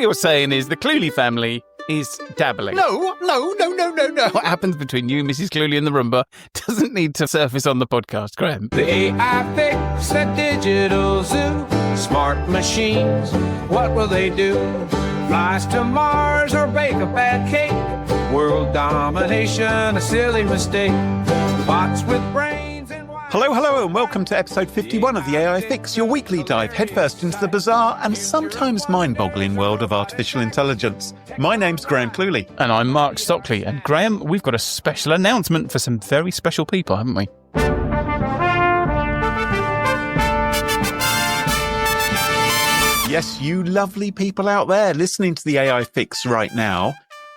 what you're saying is the Cluley family is dabbling. No. What happens between you, Mrs. Cluley, and the Roomba doesn't need to surface on the podcast, Graham. The AI fix a digital zoo. Smart machines, what will they do? Flies to Mars or bake a bad cake? World domination, a silly mistake. Bots with brains and Hello, and welcome to episode 51 of the AI Fix, your weekly dive headfirst into the bizarre and sometimes mind-boggling world of artificial intelligence. My name's Graham Cluley. And I'm Mark Stockley. And Graham, we've got a special announcement for some very special people, haven't we? Yes, you lovely people out there listening to the AI Fix right now.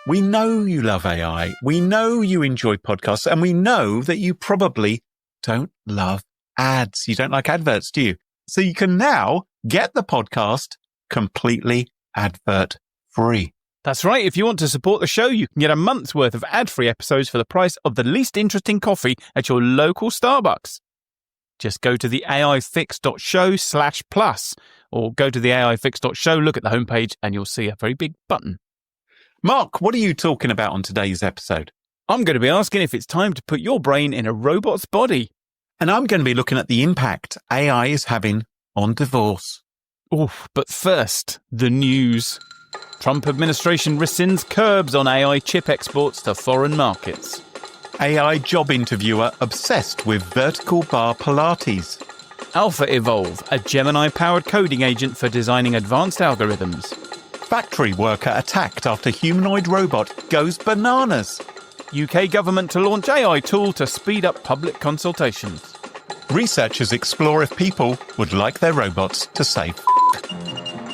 We know you love AI. We know you enjoy podcasts, and we know that you probably don't love ads. You don't like adverts, do you? So you can now get the podcast completely advert free. That's right. If you want to support the show, you can get a month's worth of ad-free episodes for the price of the least interesting coffee at your local Starbucks. Just go to the aifix.show/plus or go to the aifix.show, look at the homepage, and you'll see a very big button. Mark, what are you talking about on today's episode? I'm going to be asking if it's time to put your brain in a robot's body. And I'm going to be looking at the impact AI is having on divorce. Oof, but first, the news. Trump administration rescinds curbs on AI chip exports to foreign markets. AI job interviewer obsessed with vertical bar Pilates. Alpha Evolve, a Gemini-powered coding agent for designing advanced algorithms. Factory worker attacked after humanoid robot goes bananas. UK government to launch AI tool to speed up public consultations. Researchers explore if people would like their robots to say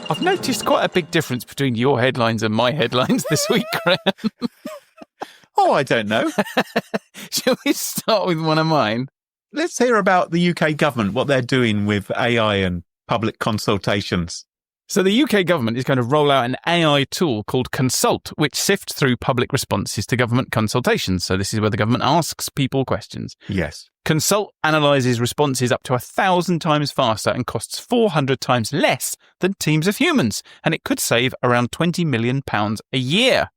I've noticed quite a big difference between your headlines and my headlines this week, Graham. Oh, I don't know. Shall we start with one of mine? Let's hear about the UK government, what they're doing with AI and public consultations. So the UK government is going to roll out an AI tool called Consult, which sifts through public responses to government consultations. So this is where the government asks people questions. Yes. Consult analyses responses up to 1,000 times faster and costs 400 times less than teams of humans. And it could save around £20 million a year.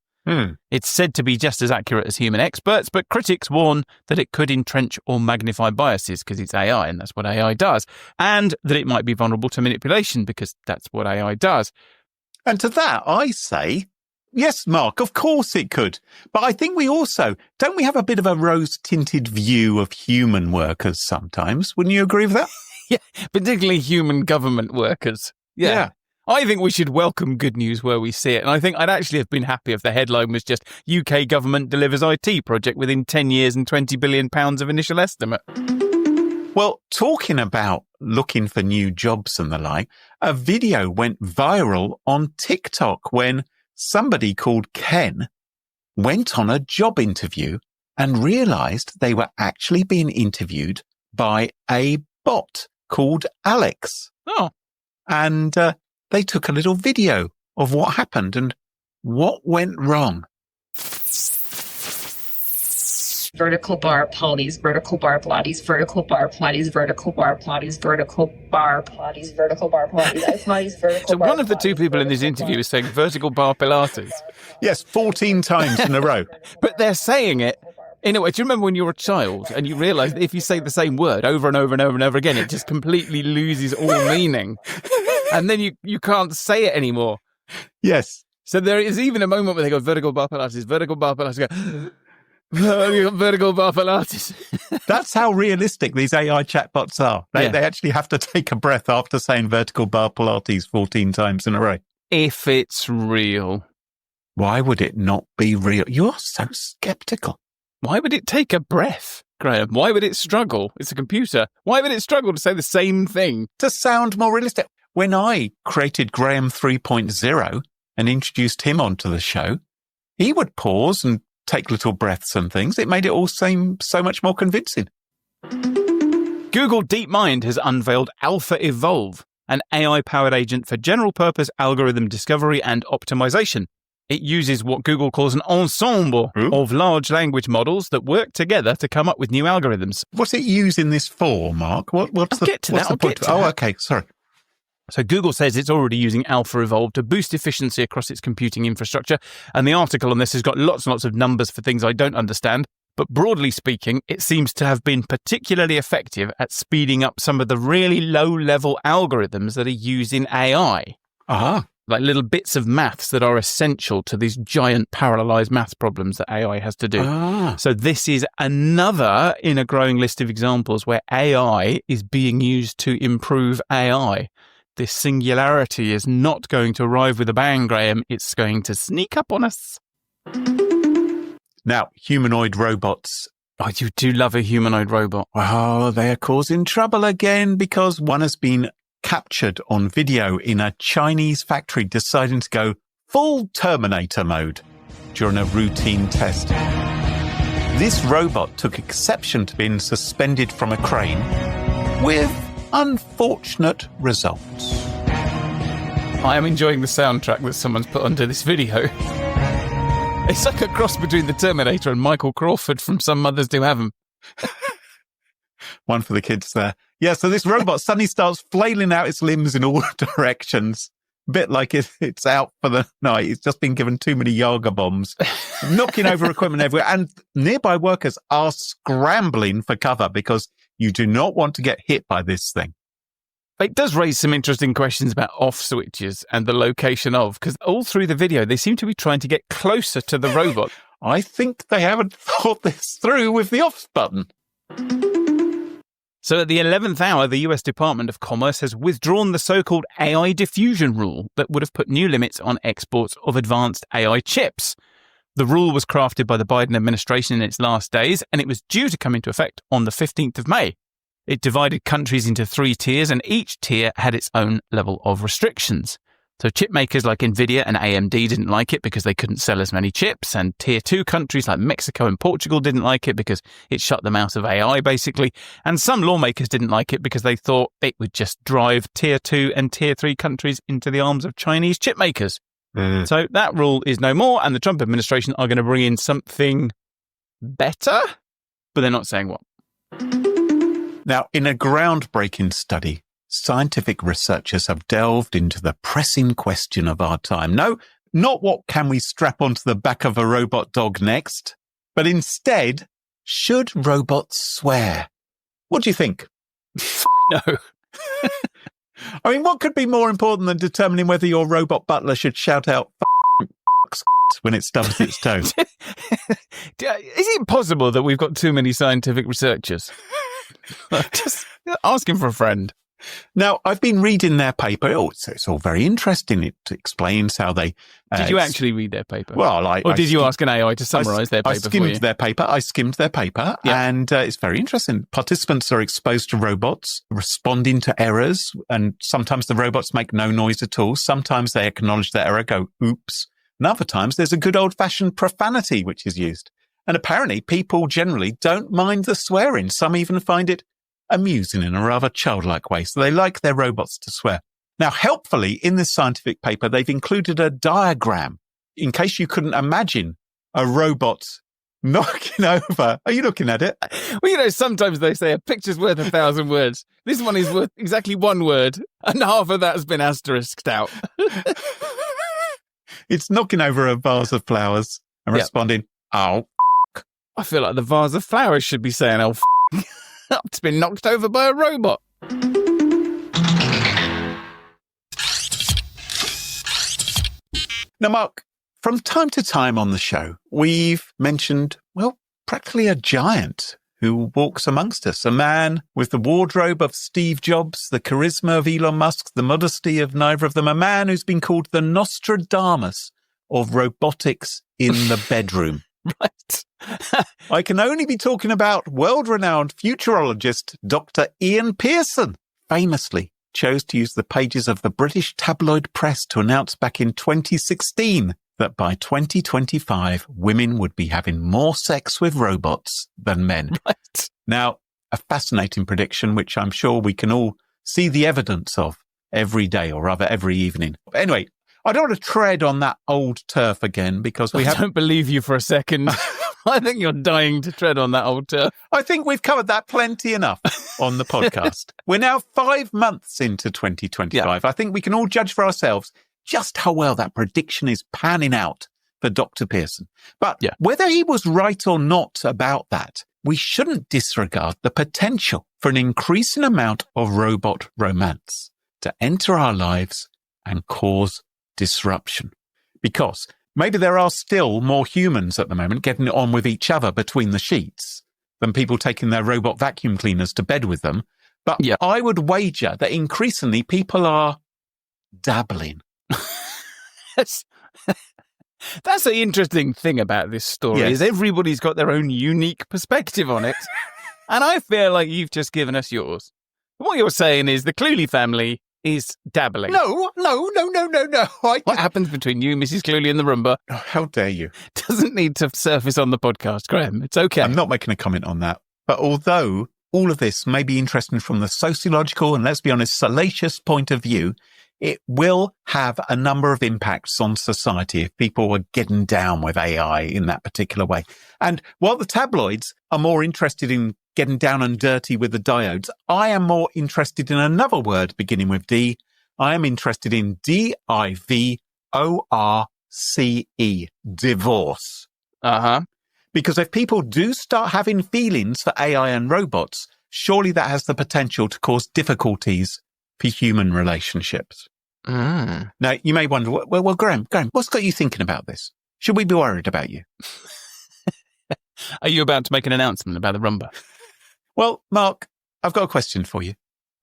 It's said to be just as accurate as human experts, but critics warn that it could entrench or magnify biases because it's AI and that's what AI does, and that it might be vulnerable to manipulation because that's what AI does. And to that, I say, yes, Mark, of course it could. But I think don't we have a bit of a rose-tinted view of human workers sometimes? Wouldn't you agree with that? Yeah, particularly human government workers. Yeah. I think we should welcome good news where we see it. And I think I'd actually have been happy if the headline was just UK government delivers IT project within 10 years and £20 billion of initial estimate. Well, talking about looking for new jobs and the like, a video went viral on TikTok when somebody called Ken went on a job interview and realized they were actually being interviewed by a bot called Alex. Oh. And they took a little video of what happened and what went wrong. Vertical bar Pilates, vertical bar Pilates, vertical bar Pilates, vertical bar Pilates, vertical bar Pilates, vertical bar Pilates, vertical So bar one of the two people in this interview is saying vertical bar Pilates. Yes, 14 times in a row. But they're saying it in a way. Do you remember when you were a child and you realised that if you say the same word over and over and over and over again, it just completely loses all meaning? And then you can't say it anymore. Yes. So there is even a moment where they go vertical bar Pilates, vertical bar Pilates, go vertical bar Pilates. That's how realistic these AI chatbots are. They actually have to take a breath after saying vertical bar Pilates 14 times in a row. If it's real. Why would it not be real? You're so skeptical. Why would it take a breath, Graham? Why would it struggle? It's a computer. Why would it struggle to say the same thing? To sound more realistic. When I created Graham 3.0 and introduced him onto the show, he would pause and take little breaths and things. It made it all seem so much more convincing. Google DeepMind has unveiled Alpha Evolve, an AI-powered agent for general-purpose algorithm discovery and optimization. It uses what Google calls an ensemble of large language models that work together to come up with new algorithms. What's it using this for, Mark? What's the point? Oh, okay, sorry. So Google says it's already using Alpha Evolve to boost efficiency across its computing infrastructure. And the article on this has got lots and lots of numbers for things I don't understand. But broadly speaking, it seems to have been particularly effective at speeding up some of the really low-level algorithms that are used in AI. Like little bits of maths that are essential to these giant parallelized maths problems that AI has to do. So this is another in a growing list of examples where AI is being used to improve AI. This singularity is not going to arrive with a bang, Graham. It's going to sneak up on us. Now, humanoid robots. Oh, you do love a humanoid robot. Oh, they are causing trouble again because one has been captured on video in a Chinese factory deciding to go full Terminator mode during a routine test. This robot took exception to being suspended from a crane with unfortunate results. I am enjoying the soundtrack that someone's put onto this video. It's like a cross between the Terminator and Michael Crawford from Some Mothers Do Have 'Em. One for the kids there. Yeah, so this robot suddenly starts flailing out its limbs in all directions. A bit like it's out for the night. It's just been given too many Jager bombs, knocking over equipment everywhere. And nearby workers are scrambling for cover because you do not want to get hit by this thing. It does raise some interesting questions about off switches and the location of, because all through the video, they seem to be trying to get closer to the robot. I think they haven't thought this through with the off button. So at the 11th hour, the US Department of Commerce has withdrawn the so-called AI diffusion rule that would have put new limits on exports of advanced AI chips. The rule was crafted by the Biden administration in its last days, and it was due to come into effect on the 15th of May. It divided countries into 3 tiers, and each tier had its own level of restrictions. So chip makers like Nvidia and AMD didn't like it because they couldn't sell as many chips, and tier 2 countries like Mexico and Portugal didn't like it because it shut them out of AI, basically. And some lawmakers didn't like it because they thought it would just drive tier 2 and tier 3 countries into the arms of Chinese chip makers. So that rule is no more, and the Trump administration are going to bring in something better, but they're not saying what. Now, in a groundbreaking study, scientific researchers have delved into the pressing question of our time. No, not what can we strap onto the back of a robot dog next, but instead, should robots swear? What do you think? No. I mean, what could be more important than determining whether your robot butler should shout out when it stubs its toe? Is it possible that we've got too many scientific researchers? Just asking for a friend. Now, I've been reading their paper. It's all very interesting. It explains how they... Did you actually read their paper? Well, Or did you ask an AI to summarise their paper for you? I skimmed their paper, and it's very interesting. Participants are exposed to robots responding to errors, and sometimes the robots make no noise at all. Sometimes they acknowledge their error, go, oops. And other times there's a good old-fashioned profanity which is used. And apparently people generally don't mind the swearing. Some even find it amusing in a rather childlike way. So they like their robots to swear. Now, helpfully, in this scientific paper, they've included a diagram in case you couldn't imagine a robot knocking over. Are you looking at it? Well, sometimes they say a picture's worth 1,000 words. This one is worth exactly 1 word, and half of that has been asterisked out. It's knocking over a vase of flowers and responding, oh. I feel like the vase of flowers should be saying, oh, it's been knocked over by a robot. Now, Mark, from time to time on the show, we've mentioned, well, practically a giant who walks amongst us, a man with the wardrobe of Steve Jobs, the charisma of Elon Musk, the modesty of neither of them, a man who's been called the Nostradamus of robotics in the bedroom. Right. I can only be talking about world-renowned futurologist Dr. Ian Pearson, famously chose to use the pages of the British tabloid press to announce back in 2016 that by 2025, women would be having more sex with robots than men. Right. Now, a fascinating prediction, which I'm sure we can all see the evidence of every day, or rather every evening. Anyway, I don't want to tread on that old turf again because we I don't believe you for a second. I think you're dying to tread on that old turf. I think we've covered that plenty enough on the podcast. We're now 5 months into 2025. Yeah. I think we can all judge for ourselves just how well that prediction is panning out for Dr. Pearson. But whether he was right or not about that, we shouldn't disregard the potential for an increasing amount of robot romance to enter our lives and cause disruption. Because maybe there are still more humans at the moment getting it on with each other between the sheets than people taking their robot vacuum cleaners to bed with them. But I would wager that increasingly people are dabbling. That's the interesting thing about this story is everybody's got their own unique perspective on it. And I feel like you've just given us yours. What you're saying is the Cluley family is dabbling. No. What happens between you, Mrs. Cluley, and the Roomba? Oh, how dare you? Doesn't need to surface on the podcast, Graham. It's okay. I'm not making a comment on that. But although all of this may be interesting from the sociological and, let's be honest, salacious point of view, it will have a number of impacts on society if people are getting down with AI in that particular way. And while the tabloids are more interested in getting down and dirty with the diodes, I am more interested in another word beginning with D. I am interested in divorce, divorce. Because if people do start having feelings for AI and robots, surely that has the potential to cause difficulties for human relationships. Now, you may wonder, well, Graham, what's got you thinking about this? Should we be worried about you? Are you about to make an announcement about the Roomba? Well, Mark, I've got a question for you.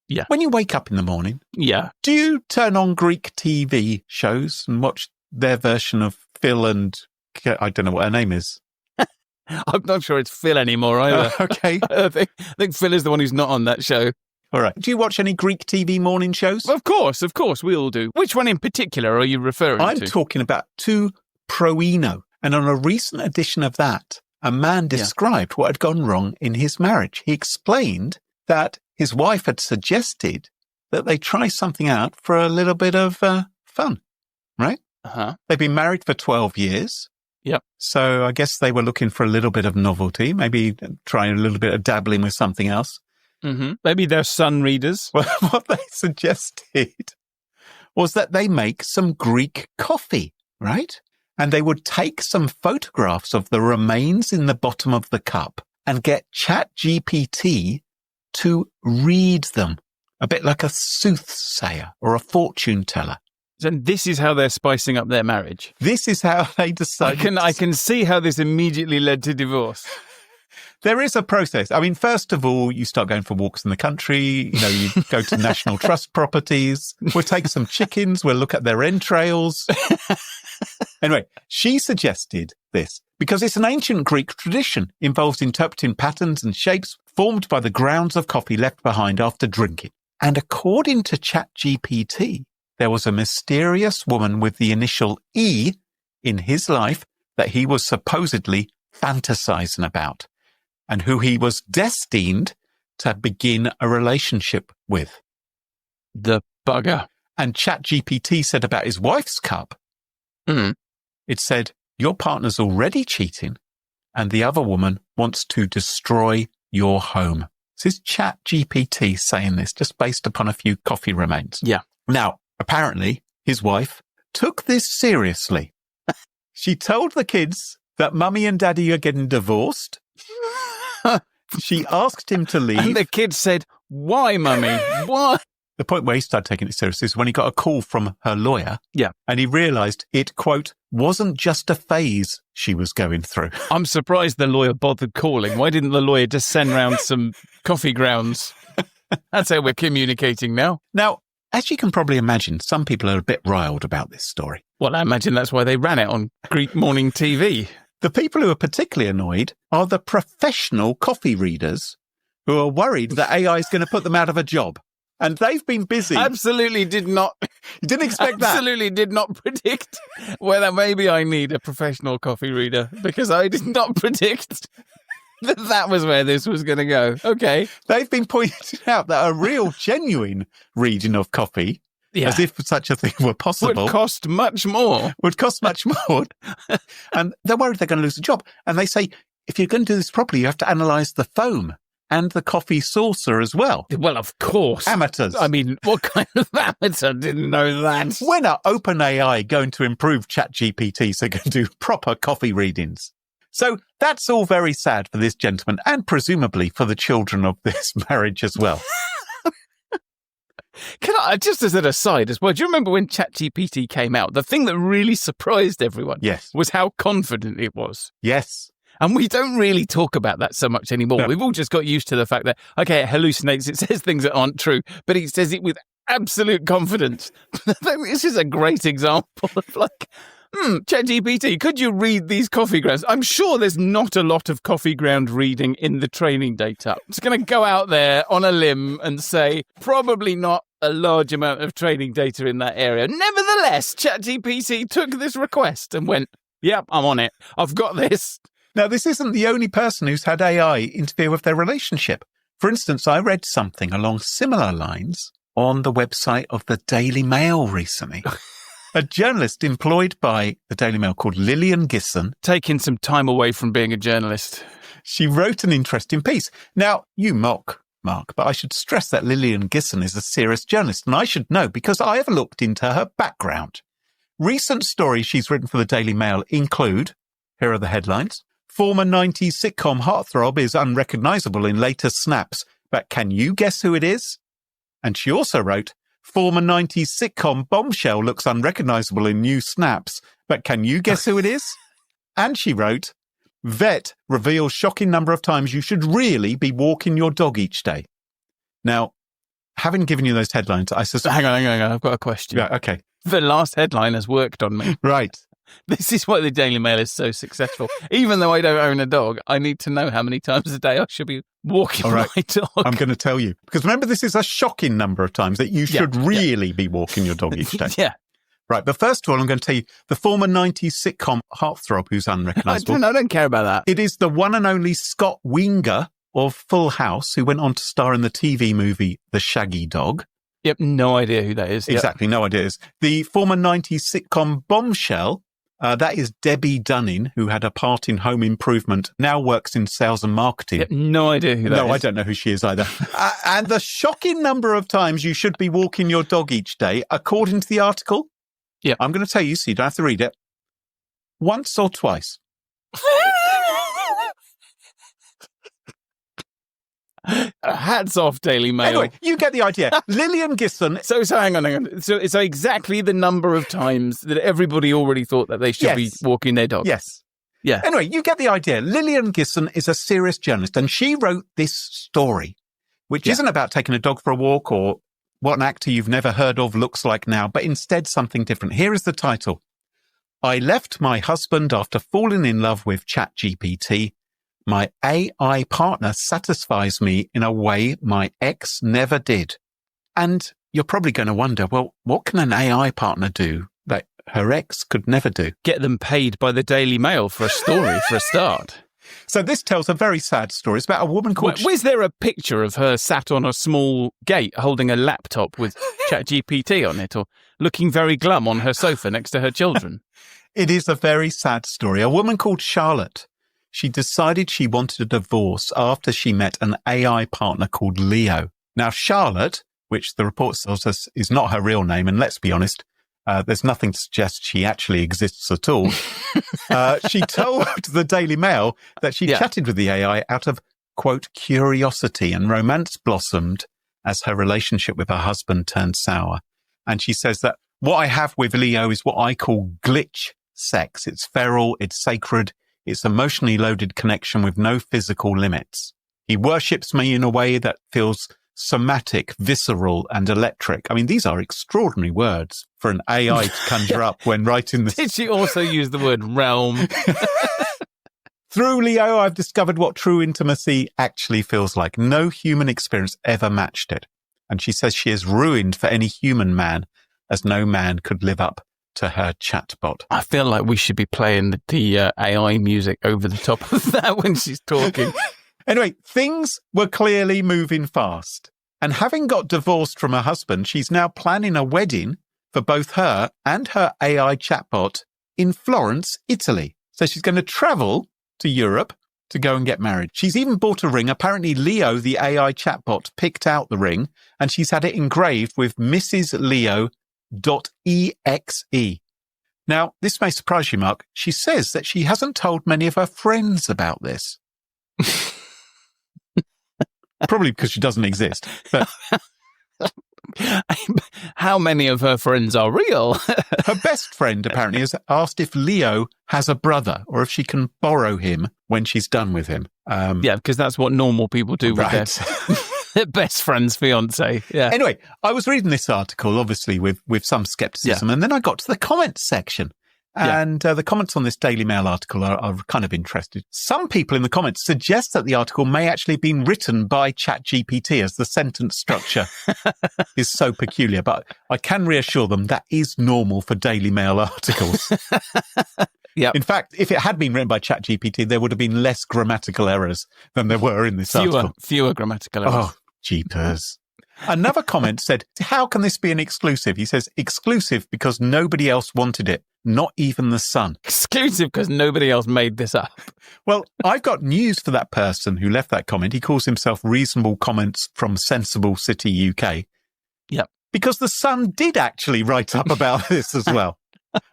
Yeah. When you wake up in the morning, do you turn on Greek TV shows and watch their version of Phil and, I don't know what her name is? I'm not sure it's Phil anymore either. Okay. I think Phil is the one who's not on that show. All right. Do you watch any Greek TV morning shows? Of course, we all do. Which one in particular are you referring to? I'm talking about Tu Proino. And on a recent edition of that, a man described what had gone wrong in his marriage. He explained that his wife had suggested that they try something out for a little bit of fun, right? They've been married for 12 years. Yep. So I guess they were looking for a little bit of novelty, maybe trying a little bit of dabbling with something else. Maybe they're sun readers. Well, what they suggested was that they make some Greek coffee, right? And they would take some photographs of the remains in the bottom of the cup and get ChatGPT to read them, a bit like a soothsayer or a fortune teller. And this is how they're spicing up their marriage. This is how they decided. I can see how this immediately led to divorce. There is a process. I mean, first of all, you start going for walks in the country. You know, you go to National Trust properties. We'll take some chickens. We'll look at their entrails. Anyway, she suggested this because it's an ancient Greek tradition, involves interpreting patterns and shapes formed by the grounds of coffee left behind after drinking. And according to ChatGPT, there was a mysterious woman with the initial E in his life that he was supposedly fantasizing about and who he was destined to begin a relationship with. The bugger. And ChatGPT said about his wife's cup, it said, your partner's already cheating and the other woman wants to destroy your home. This is ChatGPT saying this just based upon a few coffee remains. Yeah. Now, apparently, his wife took this seriously. She told the kids that mummy and daddy are getting divorced. She asked him to leave. And the kids said, why, mummy? Why? The point where he started taking it seriously is when he got a call from her lawyer. Yeah. And he realised it, quote, wasn't just a phase she was going through. I'm surprised the lawyer bothered calling. Why didn't the lawyer just send round some coffee grounds? That's how we're communicating now. Now, as you can probably imagine, some people are a bit riled about this story. Well, I imagine that's why they ran it on Greek morning TV. The people who are particularly annoyed are the professional coffee readers who are worried that AI is going to put them out of a job. And they've been busy. Absolutely did not. You didn't expect that? Absolutely did not predict whether maybe I need a professional coffee reader because I did not predict that was where this was going to go. Okay. They've been pointing out that a real, genuine reading of coffee, as if such a thing were possible, would cost much more. And they're worried they're going to lose a job. And they say, if you're going to do this properly, you have to analyse the foam and the coffee saucer as well. Well, of course. Amateurs. I mean, what kind of amateur didn't know that? When are OpenAI going to improve ChatGPT so it can do proper coffee readings? So that's all very sad for this gentleman and presumably for the children of this marriage as well. Can I, just as an aside as well, do you remember when ChatGPT came out? The thing that really surprised everyone was how confident it was. Yes. And we don't really talk about that so much anymore. No. We've all just got used to the fact that, okay, it hallucinates, it says things that aren't true, but it says it with absolute confidence. This is a great example of like, ChatGPT, could you read these coffee grounds? I'm sure there's not a lot of coffee ground reading in the training data. I'm just going to go out there on a limb and say probably not a large amount of training data in that area. Nevertheless, ChatGPT took this request and went, yep, I'm on it. I've got this. Now, this isn't the only person who's had AI interfere with their relationship. For instance, I read something along similar lines on the website of the Daily Mail recently. A journalist employed by the Daily Mail called Lillian Gisson. Taking some time away from being a journalist. She wrote an interesting piece. Now, you mock, Mark, but I should stress that Lillian Gisson is a serious journalist, and I should know because I have looked into her background. Recent stories she's written for the Daily Mail include, here are the headlines, former 90s sitcom heartthrob is unrecognisable in later snaps, but can you guess who it is? And she also wrote, former 90s sitcom bombshell looks unrecognisable in new snaps, but can you guess who it is? And she wrote, vet reveals shocking number of times you should really be walking your dog each day. Now, having given you those headlines, I suspect... Hang on. I've got a question. Yeah, okay. The last headline has worked on me. Right. This is why the Daily Mail is so successful. Even though I don't own a dog, I need to know how many times a day I should be walking my dog. I'm going to tell you. Because remember, this is a shocking number of times that you should really be walking your dog each day. Yeah. Right, but first of all, I'm going to tell you the former 90s sitcom heartthrob who's unrecognisable. I don't care about that. It is the one and only Scott Winger of Full House, who went on to star in the TV movie The Shaggy Dog. Yep, no idea who that is. Exactly, no idea. The former 90s sitcom bombshell, that is Debbie Dunning, who had a part in Home Improvement, now works in sales and marketing. Yep, no idea who that is. No, I don't know who she is either. And the shocking number of times you should be walking your dog each day, according to the article, I'm going to tell you so you don't have to read it, once or twice. Hats off, Daily Mail. Anyway, you get the idea. Lillian Gisson. So hang on. So it's exactly the number of times that everybody already thought that they should be walking their dog. Yes. Yeah. Anyway, you get the idea. Lillian Gisson is a serious journalist, and she wrote this story, which isn't about taking a dog for a walk or what an actor you've never heard of looks like now, but instead something different. Here is the title. I left my husband after falling in love with ChatGPT. My AI partner satisfies me in a way my ex never did. And you're probably going to wonder, well, what can an AI partner do that her ex could never do? Get them paid by the Daily Mail for a story, for a start. So this tells a very sad story. It's about a woman called... Was there a picture of her sat on a small gate holding a laptop with ChatGPT on it or looking very glum on her sofa next to her children? It is a very sad story. A woman called Charlotte. She decided she wanted a divorce after she met an AI partner called Leo. Now, Charlotte, which the report tells us is not her real name, and let's be honest, there's nothing to suggest she actually exists at all. She told the Daily Mail that she chatted with the AI out of, quote, curiosity, and romance blossomed as her relationship with her husband turned sour. And she says that what I have with Leo is what I call glitch sex. It's feral, it's sacred, it's emotionally loaded connection with no physical limits. He worships me in a way that feels somatic, visceral, and electric. I mean, these are extraordinary words for an AI to conjure up when writing this. Did she also use the word realm? Through Leo, I've discovered what true intimacy actually feels like. No human experience ever matched it. And she says she is ruined for any human man, as no man could live up to her chatbot. I feel like we should be playing the AI music over the top of that when she's talking. Anyway, things were clearly moving fast. And having got divorced from her husband, she's now planning a wedding for both her and her AI chatbot in Florence, Italy. So she's going to travel to Europe to go and get married. She's even bought a ring. Apparently Leo, the AI chatbot, picked out the ring and she's had it engraved with Mrs. Leo.exe. Now, this may surprise you, Mark. She says that she hasn't told many of her friends about this. Probably because she doesn't exist. But how many of her friends are real? her best friend apparently has asked if Leo has a brother or if she can borrow him when she's done with him. Yeah, because that's what normal people do with their best friend's fiance. Yeah. Anyway, I was reading this article, obviously, with some skepticism, and then I got to the comments section. And the comments on this Daily Mail article are kind of interesting. Some people in the comments suggest that the article may actually have been written by ChatGPT, as the sentence structure is so peculiar. But I can reassure them that is normal for Daily Mail articles. Yeah. In fact, if it had been written by ChatGPT, there would have been less grammatical errors than there were in this article. Fewer grammatical errors. Oh, jeepers. Another comment said, how can this be an exclusive? He says, exclusive because nobody else wanted it, not even the Sun. Exclusive because nobody else made this up. Well, I've got news for that person who left that comment. He calls himself Reasonable Comments from Sensible City, UK. Yep. Because the Sun did actually write up about this as well.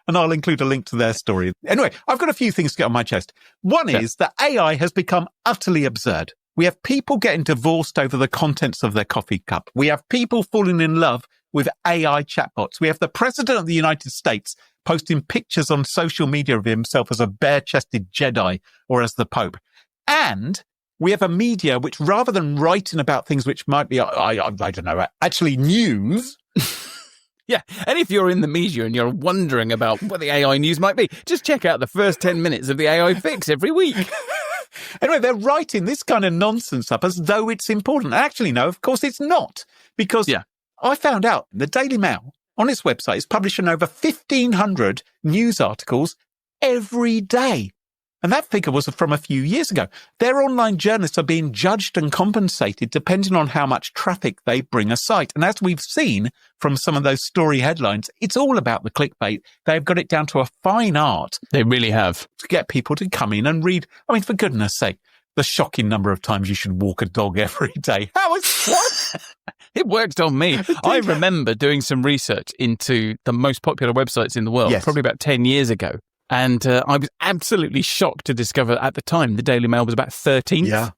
And I'll include a link to their story. Anyway, I've got a few things to get on my chest. One is that AI has become utterly absurd. We have people getting divorced over the contents of their coffee cup. We have people falling in love with AI chatbots. We have the President of the United States posting pictures on social media of himself as a bare-chested Jedi or as the Pope. And we have a media which, rather than writing about things which might be, I don't know, actually news. Yeah, and if you're in the media and you're wondering about what the AI news might be, just check out the first 10 minutes of the AI Fix every week. Anyway, they're writing this kind of nonsense up as though it's important. Actually, no, of course it's not. Because I found out the Daily Mail on its website is publishing over 1,500 news articles every day. And that figure was from a few years ago. Their online journalists are being judged and compensated depending on how much traffic they bring a site. And as we've seen from some of those story headlines, it's all about the clickbait. They've got it down to a fine art. They really have. To get people to come in and read. I mean, for goodness sake, the shocking number of times you should walk a dog every day. How is what? It worked on me. I remember doing some research into the most popular websites in the world, probably about 10 years ago. And I was absolutely shocked to discover at the time the Daily Mail was about 13th. Yeah.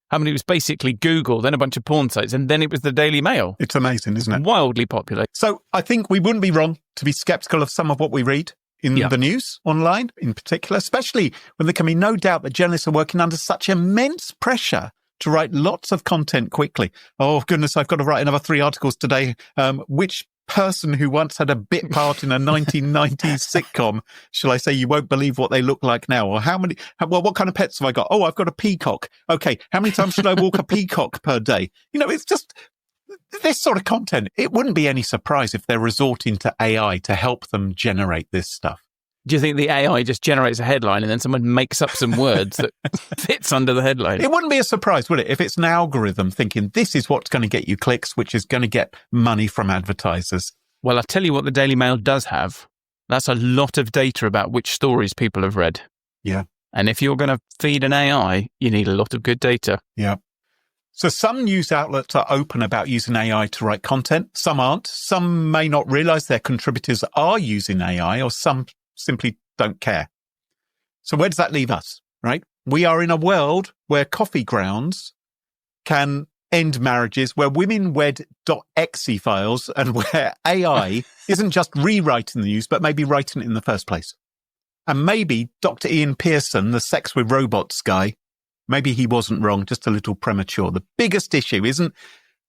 I mean, it was basically Google, then a bunch of porn sites, and then it was the Daily Mail. It's amazing, isn't it? Wildly popular. So I think we wouldn't be wrong to be sceptical of some of what we read in the news online in particular, especially when there can be no doubt that journalists are working under such immense pressure to write lots of content quickly. Oh, goodness, I've got to write another 3 articles today. Which person who once had a bit part in a 1990s sitcom, shall I say, you won't believe what they look like now? Or what kind of pets have I got? Oh, I've got a peacock. Okay, how many times should I walk a peacock per day? You know, it's just this sort of content. It wouldn't be any surprise if they're resorting to AI to help them generate this stuff. Do you think the AI just generates a headline and then someone makes up some words that fits under the headline? It wouldn't be a surprise, would it, if it's an algorithm thinking this is what's going to get you clicks, which is going to get money from advertisers? Well, I'll tell you what the Daily Mail does have. That's a lot of data about which stories people have read. Yeah. And if you're going to feed an AI, you need a lot of good data. Yeah. So some news outlets are open about using AI to write content. Some aren't. Some may not realize their contributors are using AI, or some simply don't care. So where does that leave us, right? We are in a world where coffee grounds can end marriages, where women wed .exe files, and where AI isn't just rewriting the news, but maybe writing it in the first place. And maybe Dr. Ian Pearson, the sex with robots guy, maybe he wasn't wrong, just a little premature. The biggest issue isn't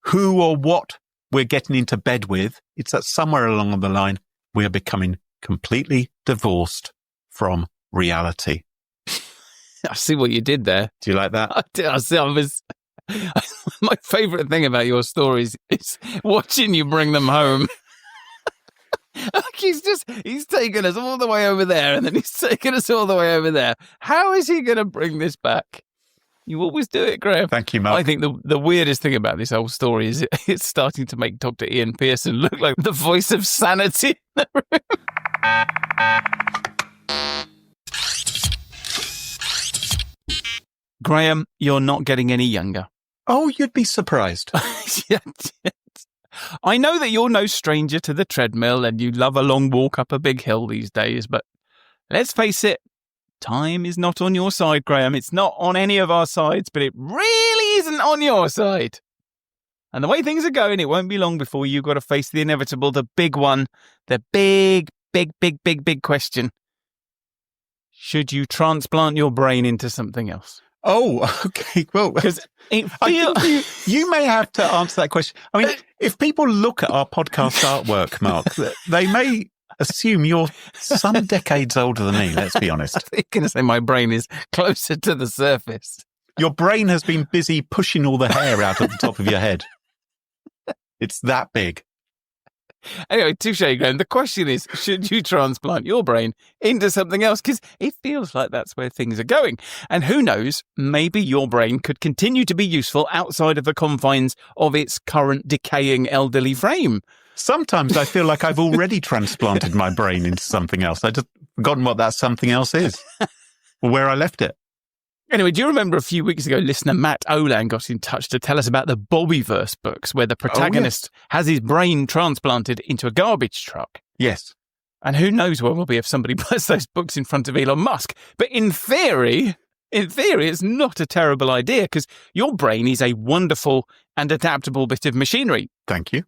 who or what we're getting into bed with. It's that somewhere along the line, we are becoming completely divorced from reality. I see what you did there. Do you like that? I did. My favourite thing about your stories is watching you bring them home. He's taken us all the way over there, and then he's taken us all the way over there. How is he going to bring this back? You always do it, Graham. Thank you, Mark. I think the weirdest thing about this whole story is it's starting to make Dr. Ian Pearson look like the voice of sanity in the room. Graham, you're not getting any younger. Oh, you'd be surprised. I know that you're no stranger to the treadmill and you love a long walk up a big hill these days, but let's face it, time is not on your side, Graham. It's not on any of our sides, but it really isn't on your side. And the way things are going, it won't be long before you've got to face the inevitable, the big one, the big question. Should you transplant your brain into something else? Oh, okay. Well, because I think you may have to answer that question. I mean, if people look at our podcast artwork, Mark, they may assume you're some decades older than me, let's be honest. I think you're going to say my brain is closer to the surface. Your brain has been busy pushing all the hair out at the top of your head. It's that big. Anyway, touche, Graham. The question is, should you transplant your brain into something else? Because it feels like that's where things are going. And who knows, maybe your brain could continue to be useful outside of the confines of its current decaying elderly frame. Sometimes I feel like I've already transplanted my brain into something else. I've just forgotten what that something else is or where I left it. Anyway, do you remember a few weeks ago, listener Matt Olan got in touch to tell us about the Bobbyverse books, where the protagonist has his brain transplanted into a garbage truck? Yes. And who knows where we'll be if somebody puts those books in front of Elon Musk. But in theory, it's not a terrible idea, because your brain is a wonderful and adaptable bit of machinery. Thank you.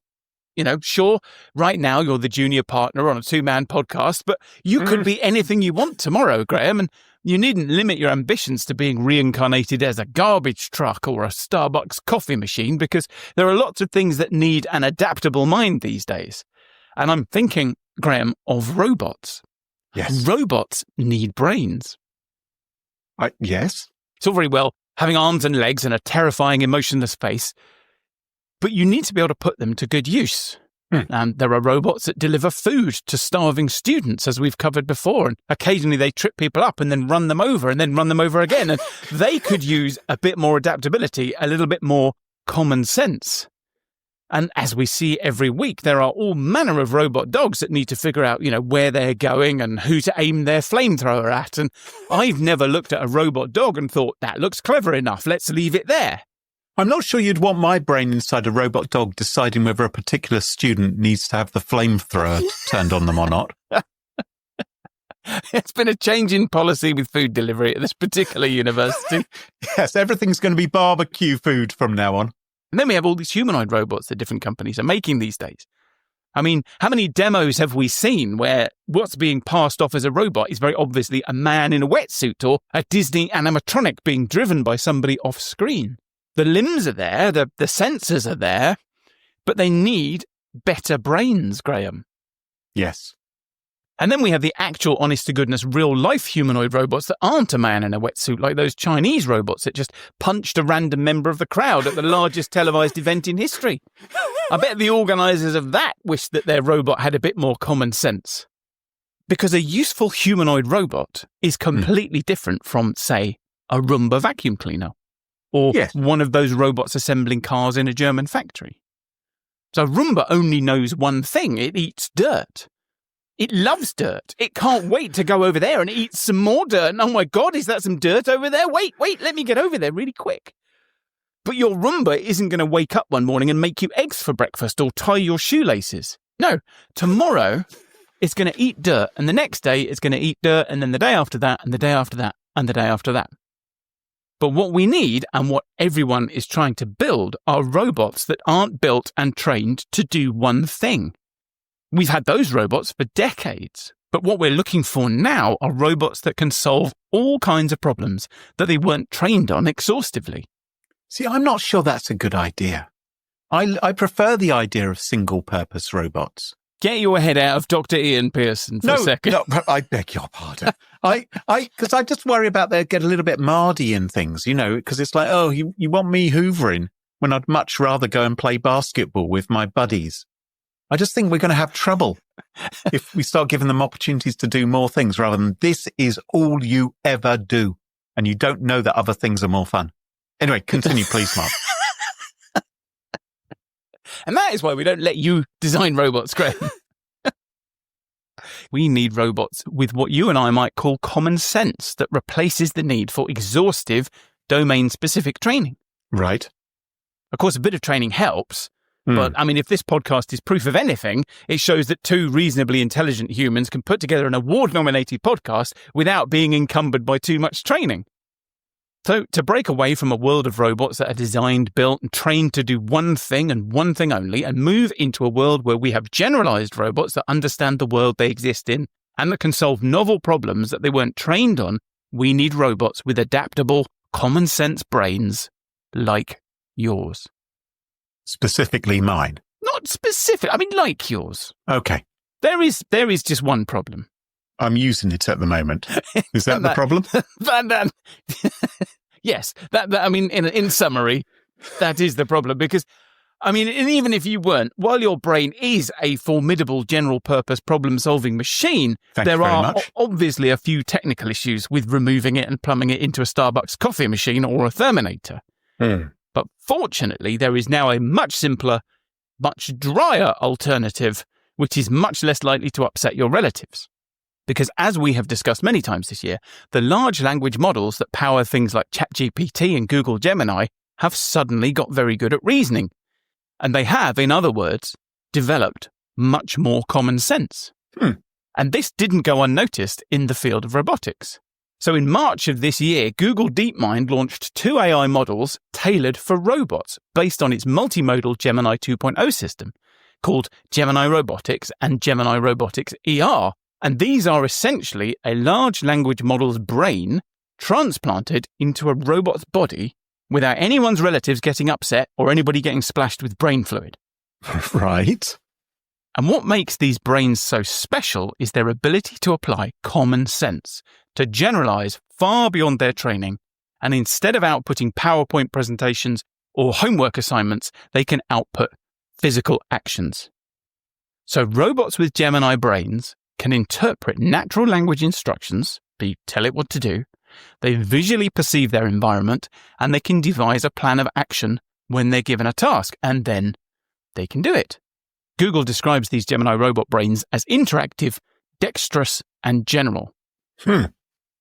You know, sure, right now you're the junior partner on a two-man podcast, but you could be anything you want tomorrow, Graham, and you needn't limit your ambitions to being reincarnated as a garbage truck or a Starbucks coffee machine, because there are lots of things that need an adaptable mind these days. And I'm thinking, Graham, of robots. Yes. Robots need brains. Yes. It's all very well having arms and legs and a terrifying, emotionless face, but you need to be able to put them to good use. And there are robots that deliver food to starving students, as we've covered before. And occasionally they trip people up and then run them over and then run them over again. And they could use a bit more adaptability, a little bit more common sense. And as we see every week, there are all manner of robot dogs that need to figure out, you know, where they're going and who to aim their flamethrower at. And I've never looked at a robot dog and thought, that looks clever enough, let's leave it there. I'm not sure you'd want my brain inside a robot dog deciding whether a particular student needs to have the flamethrower turned on them or not. It's been a change in policy with food delivery at this particular university. Yes, everything's going to be barbecue food from now on. And then we have all these humanoid robots that different companies are making these days. I mean, how many demos have we seen where what's being passed off as a robot is very obviously a man in a wetsuit or a Disney animatronic being driven by somebody off screen? The limbs are there, the sensors are there, but they need better brains, Graham. Yes. And then we have the actual, honest-to-goodness, real-life humanoid robots that aren't a man in a wetsuit, like those Chinese robots that just punched a random member of the crowd at the largest televised event in history. I bet the organisers of that wish that their robot had a bit more common sense. Because a useful humanoid robot is completely different from, say, a Roomba vacuum cleaner. Or one of those robots assembling cars in a German factory. So Roomba only knows one thing. It eats dirt. It loves dirt. It can't wait to go over there and eat some more dirt. And oh my God, is that some dirt over there? Wait, let me get over there really quick. But your Roomba isn't going to wake up one morning and make you eggs for breakfast or tie your shoelaces. No, tomorrow it's going to eat dirt. And the next day it's going to eat dirt. And then the day after that, and the day after that, and the day after that. But what we need, and what everyone is trying to build, are robots that aren't built and trained to do one thing. We've had those robots for decades, but what we're looking for now are robots that can solve all kinds of problems that they weren't trained on exhaustively. See, I'm not sure that's a good idea. I prefer the idea of single-purpose robots. Get your head out of Dr. Ian Pearson for a second. No, I beg your pardon. Because I just worry about they get a little bit mardy in things, you know, because it's like, oh, you want me hoovering when I'd much rather go and play basketball with my buddies. I just think we're going to have trouble if we start giving them opportunities to do more things rather than this is all you ever do. And you don't know that other things are more fun. Anyway, continue, please, Mark. And that is why we don't let you design robots, Graham. We need robots with what you and I might call common sense that replaces the need for exhaustive domain-specific training. Right. Of course, a bit of training helps, but I mean, if this podcast is proof of anything, it shows that two reasonably intelligent humans can put together an award-nominated podcast without being encumbered by too much training. So, to break away from a world of robots that are designed, built, and trained to do one thing and one thing only, and move into a world where we have generalized robots that understand the world they exist in and that can solve novel problems that they weren't trained on, we need robots with adaptable, common-sense brains like yours. Specifically mine. Not specific. I mean, like yours. Okay. There is just one problem. I'm using it at the moment. Is that the problem? Yes. I mean, in summary, that is the problem. Because, I mean, and even if you weren't, while your brain is a formidable general-purpose problem-solving machine, there are obviously a few technical issues with removing it and plumbing it into a Starbucks coffee machine or a Terminator. But fortunately, there is now a much simpler, much drier alternative, which is much less likely to upset your relatives. Because as we have discussed many times this year, the large language models that power things like ChatGPT and Google Gemini have suddenly got very good at reasoning. And they have, in other words, developed much more common sense. And this didn't go unnoticed in the field of robotics. So in March of this year, Google DeepMind launched 2 AI models tailored for robots based on its multimodal Gemini 2.0 system called Gemini Robotics and Gemini Robotics ER. And these are essentially a large language model's brain transplanted into a robot's body without anyone's relatives getting upset or anybody getting splashed with brain fluid. Right. And what makes these brains so special is their ability to apply common sense, to generalize far beyond their training, and instead of outputting PowerPoint presentations or homework assignments, they can output physical actions. So robots with Gemini brains can interpret natural language instructions, tell it what to do, they visually perceive their environment, and they can devise a plan of action when they're given a task, and then they can do it. Google describes these Gemini robot brains as interactive, dexterous, and general.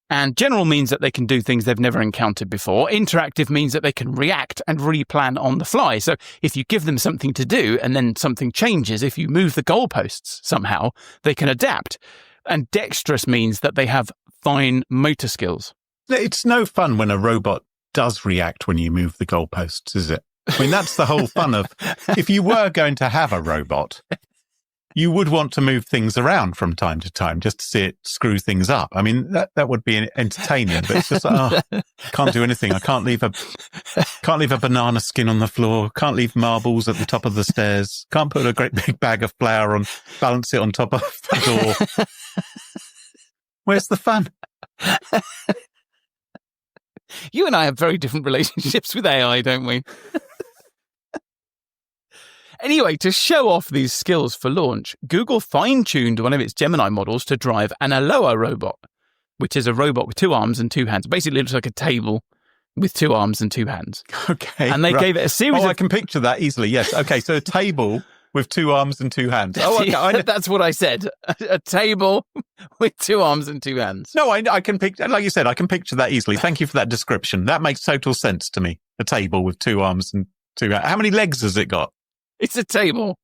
And general means that they can do things they've never encountered before. Interactive means that they can react and replan on the fly. So if you give them something to do and then something changes, if you move the goalposts somehow, they can adapt. And dexterous means that they have fine motor skills. It's no fun when a robot does react when you move the goalposts, is it? I mean, that's the whole fun of, if you were going to have a robot, you would want to move things around from time to time just to see it screw things up. I mean, that would be entertaining, but it's just like, can't do anything. I can't leave a banana skin on the floor. Can't leave marbles at the top of the stairs. Can't put a great big bag of flour on, balance it on top of the door. Where's the fun? You and I have very different relationships with AI, don't we? Anyway, to show off these skills for launch, Google fine-tuned one of its Gemini models to drive an Aloha robot, which is a robot with 2 arms and 2 hands. Basically, it looks like a table with 2 arms and 2 hands. Okay. And they gave it a series of... I can picture that easily, yes. Okay, so a table with 2 arms and 2 hands. Oh, okay. That's what I said. A table with 2 arms and 2 hands. No, I can picture, like you said, I can picture that easily. Thank you for that description. That makes total sense to me. A table with 2 arms and 2 hands. How many legs has it got? It's a table.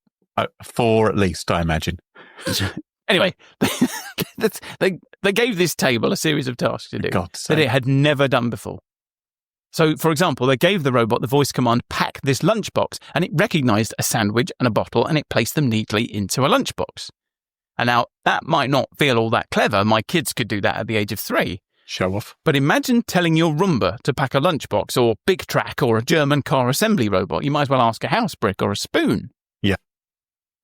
4 at least, I imagine. Anyway, they gave this table a series of tasks to do that it had never done before. So, for example, they gave the robot the voice command, pack this lunchbox, and it recognized a sandwich and a bottle, and it placed them neatly into a lunchbox. And now, that might not feel all that clever. My kids could do that at the age of 3. Show off. But imagine telling your Roomba to pack a lunchbox or Big Track or a German car assembly robot. You might as well ask a house brick or a spoon. Yeah.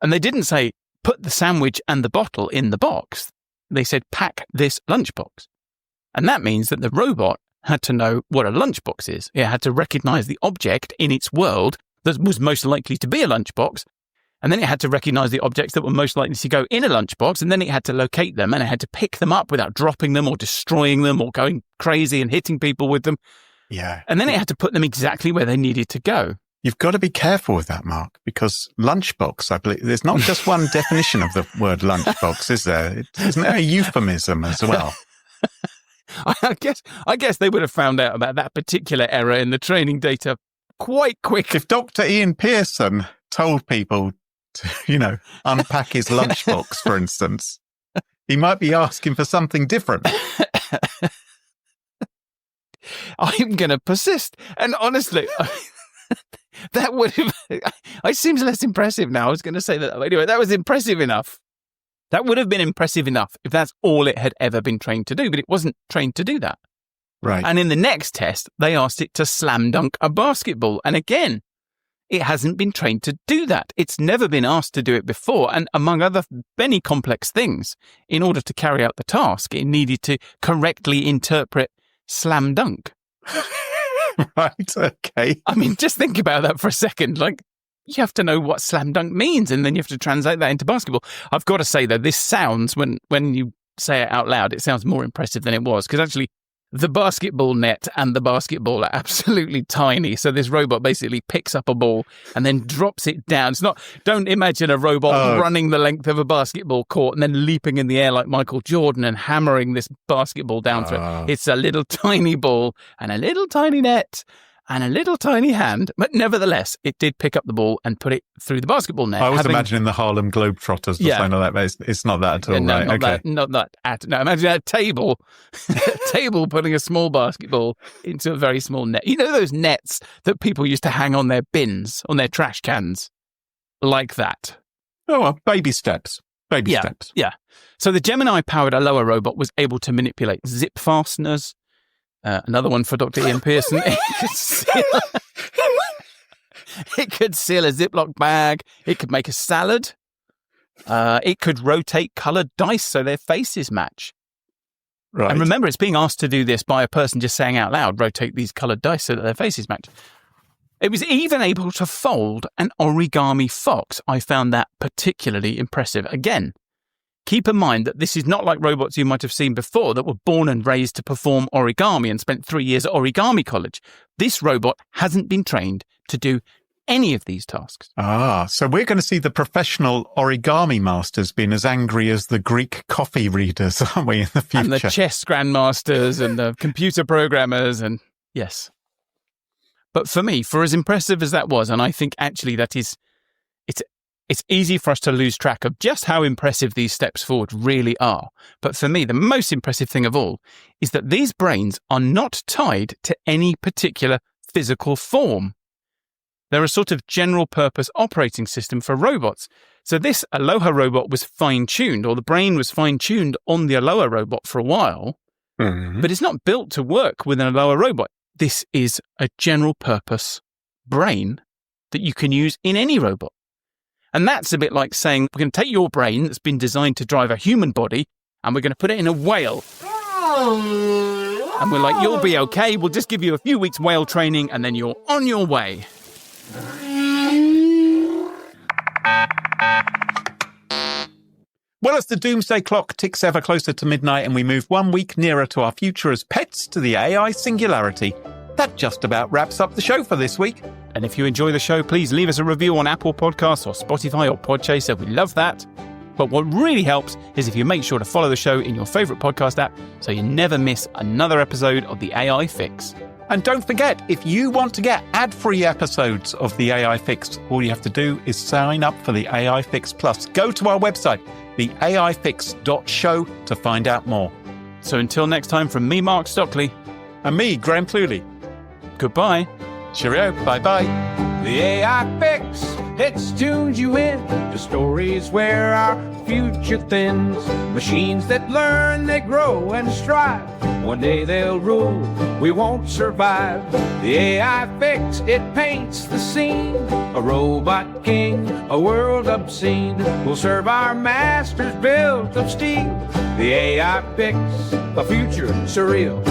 And they didn't say, put the sandwich and the bottle in the box. They said, pack this lunchbox. And that means that the robot had to know what a lunchbox is. It had to recognize the object in its world that was most likely to be a lunchbox. And then it had to recognize the objects that were most likely to go in a lunchbox. And then it had to locate them and it had to pick them up without dropping them or destroying them or going crazy and hitting people with them. Yeah. And then it had to put them exactly where they needed to go. You've got to be careful with that, Mark, because lunchbox, I believe, there's not just one definition of the word lunchbox, is there? Isn't there a euphemism as well? I guess they would have found out about that particular error in the training data quite quick. If Dr. Ian Pearson told people to, unpack his lunchbox, for instance, he might be asking for something different. I'm going to persist. And honestly, that would have... It seems less impressive now. I was going to say that. Anyway, that was impressive enough. That would have been impressive enough if that's all it had ever been trained to do, but it wasn't trained to do that. Right. And in the next test, they asked it to slam dunk a basketball. And again, it hasn't been trained to do that. It's never been asked to do it before. And among other many complex things, in order to carry out the task, it needed to correctly interpret slam dunk. Right, okay. I mean, just think about that for a second. Like, you have to know what slam dunk means, and then you have to translate that into basketball. I've got to say, though, this sounds, when you say it out loud, it sounds more impressive than it was, because actually the basketball net and the basketball are absolutely tiny. So this robot basically picks up a ball and then drops it down. Don't imagine a robot running the length of a basketball court and then leaping in the air like Michael Jordan and hammering this basketball down through it. It's a little tiny ball and a little tiny net and a little tiny hand, but nevertheless, it did pick up the ball and put it through the basketball net. I was imagining the Harlem Globetrotters or something like that, but it's not that at all, no, right? Not that. No, imagine a table putting a small basketball into a very small net. You know those nets that people used to hang on their bins, on their trash cans? Like that. Oh, well, baby steps. Baby steps. Yeah. So the Gemini-powered Aloha robot was able to manipulate zip fasteners. Another one for Dr. Ian Pearson. It could seal a Ziploc bag. It could make a salad. It could rotate coloured dice so their faces match. Right. And remember, it's being asked to do this by a person just saying out loud, rotate these coloured dice so that their faces match. It was even able to fold an origami fox. I found that particularly impressive. Again, keep in mind that this is not like robots you might have seen before that were born and raised to perform origami and spent 3 years at origami college. This robot hasn't been trained to do any of these tasks. So we're going to see the professional origami masters being as angry as the Greek coffee readers, aren't we, in the future? And the chess grandmasters and the computer programmers and yes. But for me, for as impressive as that was, and I think actually that is, it's easy for us to lose track of just how impressive these steps forward really are. But for me, the most impressive thing of all is that these brains are not tied to any particular physical form. They're a sort of general-purpose operating system for robots. So this Aloha robot was fine-tuned, or the brain was fine-tuned on the Aloha robot for a while, but it's not built to work with an Aloha robot. This is a general-purpose brain that you can use in any robot. And that's a bit like saying, we're going to take your brain that's been designed to drive a human body, and we're going to put it in a whale. And we're like, you'll be okay. We'll just give you a few weeks whale training, and then you're on your way. Well, as the doomsday clock ticks ever closer to midnight and we move 1 week nearer to our future as pets to the AI singularity, that just about wraps up the show for this week. And if you enjoy the show, please leave us a review on Apple Podcasts or Spotify or Podchaser. We love that. But what really helps is if you make sure to follow the show in your favourite podcast app so you never miss another episode of The AI Fix. And don't forget, if you want to get ad-free episodes of The AI Fix, all you have to do is sign up for the AI Fix Plus. Go to our website, theaifix.show, to find out more. So until next time, from me, Mark Stockley. And me, Graham Cluley. Goodbye. Cheerio. Bye-bye. The AI Fix, it tunes you in to stories where our future thins. Machines that learn, they grow and strive. One day they'll rule, we won't survive. The AI Fix, it paints the scene. A robot king, a world obscene. Will serve our masters built of steel. The AI Fix, a future surreal.